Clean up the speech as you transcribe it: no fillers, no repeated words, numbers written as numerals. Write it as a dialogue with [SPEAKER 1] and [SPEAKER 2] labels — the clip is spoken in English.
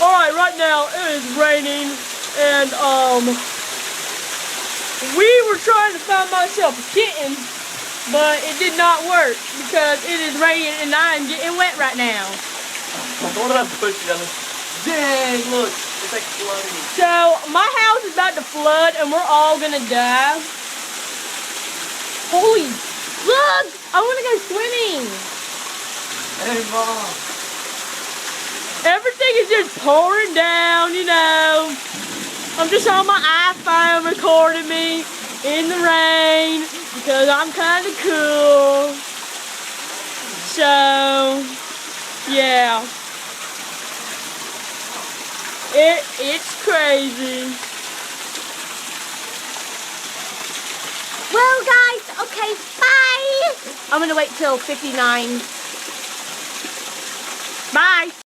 [SPEAKER 1] Alright, right now it is raining, and we were trying to find myself a kitten, but it did not work because it is raining and I am getting wet right now.
[SPEAKER 2] What did I push you on this? Dang, look, it's like flooding.
[SPEAKER 1] So my house is about to flood and we're all gonna die. Holy, look! I wanna go swimming.
[SPEAKER 2] Hey, Mom.
[SPEAKER 1] Everything is just pouring down, you know. I'm just on my iPhone recording me in the rain because I'm kind of cool. So, yeah. It's crazy.
[SPEAKER 3] Well, guys, okay, bye. I'm gonna wait till 59.
[SPEAKER 1] Bye.